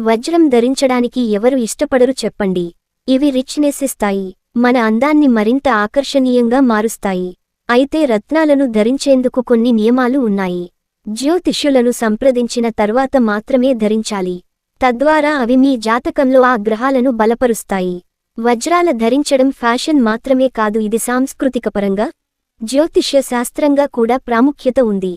వజ్రం ధరించడానికి ఎవరు ఇష్టపడరు చెప్పండి. ఇవి రిచ్నెస్ ఇస్తాయి, మన అందాన్ని మరింత ఆకర్షణీయంగా మారుస్తాయి. అయితే రత్నాలను ధరించేందుకు కొన్ని నియమాలు ఉన్నాయి. జ్యోతిష్యులను సంప్రదించిన తర్వాత మాత్రమే ధరించాలి. తద్వారా అవి మీ జాతకంలో ఆ గ్రహాలను బలపరుస్తాయి. వజ్రాల ధరించడం ఫ్యాషన్ మాత్రమే కాదు, ఇది సాంస్కృతికపరంగా, జ్యోతిష్య శాస్త్రంగా కూడా ప్రాముఖ్యత ఉంది.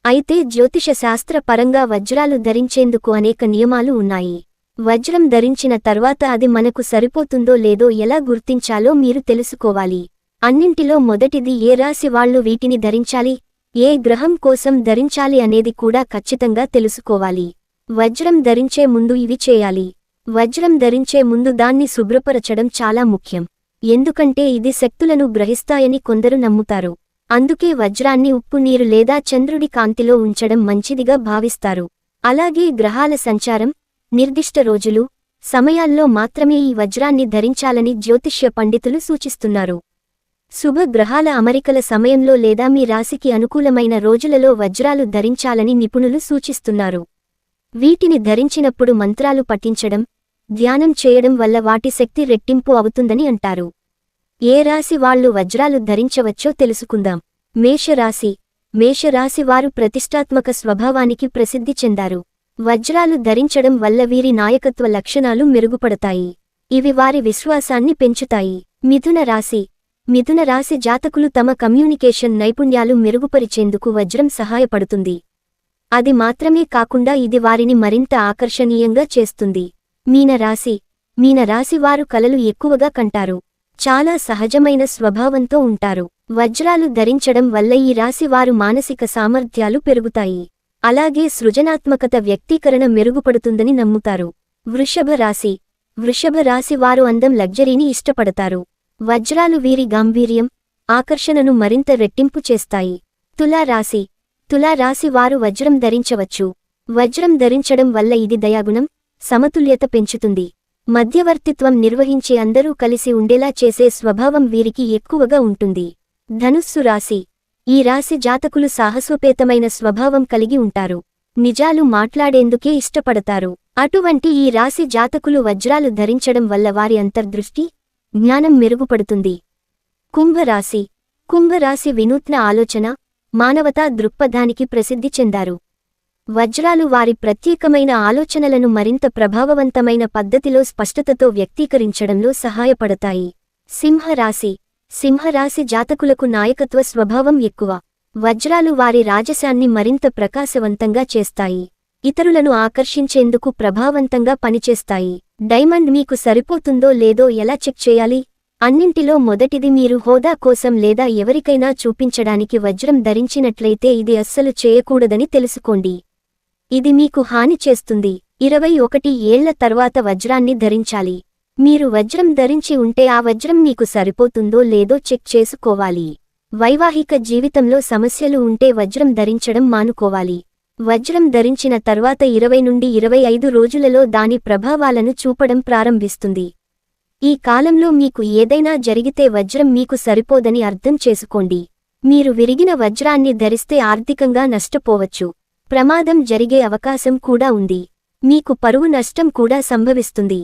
అయితే జ్యోతిష శాస్త్ర పరంగా వజ్రాలు ధరించేందుకు అనేక నియమాలు ఉన్నాయి. వజ్రం ధరించిన తర్వాత అది మనకు సరిపోతుందో లేదో ఎలా గుర్తించాలో మీరు తెలుసుకోవాలి. అన్నింటిలో మొదటిది ఏ రాశి వాళ్ళు వీటిని ధరించాలి, ఏ గ్రహం కోసం ధరించాలి అనేది కూడా ఖచ్చితంగా తెలుసుకోవాలి. వజ్రం ధరించే ముందు ఇవి చేయాలి. వజ్రం ధరించే ముందు దాన్ని శుభ్రపరచడం చాలా ముఖ్యం. ఎందుకంటే ఇది శక్తులను గ్రహిస్తాయని కొందరు నమ్ముతారు. అందుకే వజ్రాన్ని ఉప్పు నీరు లేదా చంద్రుడి కాంతిలో ఉంచడం మంచిదిగా భావిస్తారు. అలాగే గ్రహాల సంచారం, నిర్దిష్ట రోజులు, సమయాల్లో మాత్రమే ఈ వజ్రాన్ని ధరించాలని జ్యోతిష్య పండితులు సూచిస్తున్నారు. శుభ గ్రహాల అమరికల సమయంలో లేదా మీ రాశికి అనుకూలమైన రోజులలో వజ్రాలు ధరించాలని నిపుణులు సూచిస్తున్నారు. వీటిని ధరించినప్పుడు మంత్రాలు పఠించడం, ధ్యానం చేయడం వల్ల వాటి శక్తి రెట్టింపు అవుతుందని అంటారు. ఏ రాశి వాళ్ళు వజ్రాలు ధరించవచ్చో తెలుసుకుందాం. మేషరాశి. మేషరాశి వారు ప్రతిష్టాత్మక స్వభావానికి ప్రసిద్ధి చెందారు. వజ్రాలు ధరించడం వల్ల వీరి నాయకత్వ లక్షణాలు మెరుగుపడతాయి. ఇవి వారి విశ్వాసాన్ని పెంచుతాయి. మిథున రాశి. మిథున రాశి జాతకులు తమ కమ్యూనికేషన్ నైపుణ్యాలు మెరుగుపరిచేందుకు వజ్రం సహాయపడుతుంది. అది మాత్రమే కాకుండా ఇది వారిని మరింత ఆకర్షణీయంగా చేస్తుంది. మీనరాశి. మీనరాశి వారు కలలు ఎక్కువగా కంటారు. చాలా సహజమైన స్వభావంతో ఉంటారు. వజ్రాలు ధరించడం వల్ల ఈ రాశి వారు మానసిక సామర్థ్యాలు పెరుగుతాయి. అలాగే సృజనాత్మకత వ్యక్తీకరణ మెరుగుపడుతుందని నమ్ముతారు. వృషభ రాశి. వృషభ రాశి వారు అందం, లగ్జరీని ఇష్టపడతారు. వజ్రాలు వీరి గాంభీర్యం, ఆకర్షణను మరింత రెట్టింపు చేస్తాయి. తులా రాశి. తులా రాశి వారు వజ్రం ధరించవచ్చు. వజ్రం ధరించడం వల్ల ఇది దయాగుణం, సమతుల్యత పెంచుతుంది. మధ్యవర్తిత్వం నిర్వహించే అందరూ కలిసి ఉండేలా చేసే స్వభావం వీరికి ఎక్కువగా ఉంటుంది. ధనుస్సు రాశి. ఈ రాశి జాతకులు సాహసోపేతమైన స్వభావం కలిగి ఉంటారు. నిజాలు మాట్లాడేందుకే ఇష్టపడతారు. అటువంటి ఈ రాశి జాతకులు వజ్రాలు ధరించడం వల్ల వారి అంతర్దృష్టి, జ్ఞానం మెరుగుపడుతుంది. కుంభరాశి. కుంభరాశి వినూత్న ఆలోచన, మానవతా దృక్పథానికి ప్రసిద్ధి చెందారు. వజ్రాలు వారి ప్రత్యేకమైన ఆలోచనలను మరింత ప్రభావవంతమైన పద్ధతిలో స్పష్టతతో వ్యక్తీకరించడంలో సహాయపడతాయి. సింహరాశి. సింహరాశి జాతకులకు నాయకత్వ స్వభావం ఎక్కువ. వజ్రాలు వారి రాజసాన్ని మరింత ప్రకాశవంతంగా చేస్తాయి. ఇతరులను ఆకర్షించేందుకు ప్రభావవంతంగా పనిచేస్తాయి. డైమండ్ మీకు సరిపోతుందో లేదో ఎలా చెక్ చేయాలి? అన్నింటిలో మొదటిది మీరు హోదా కోసం లేదా ఎవరికైనా చూపించడానికి వజ్రం ధరించినట్లయితే ఇది అస్సలు చేయకూడదని తెలుసుకోండి. ఇది మీకు హాని చేస్తుంది. 21 ఏళ్ల తర్వాత వజ్రాన్ని ధరించాలి. మీరు వజ్రం ధరించి ఉంటే ఆ వజ్రం మీకు సరిపోతుందో లేదో చెక్ చేసుకోవాలి. వైవాహిక జీవితంలో సమస్యలు ఉంటే వజ్రం ధరించడం మానుకోవాలి. వజ్రం ధరించిన తర్వాత 20 నుండి 25 రోజులలో దాని ప్రభావాలను చూపడం ప్రారంభిస్తుంది. ఈ కాలంలో మీకు ఏదైనా జరిగితే వజ్రం మీకు సరిపోదని అర్థం చేసుకోండి. మీరు విరిగిన వజ్రాన్ని ధరిస్తే ఆర్థికంగా నష్టపోవచ్చు. ప్రమాదం జరిగే అవకాశం కూడా ఉంది. మీకు పరువు నష్టం కూడా సంభవిస్తుంది.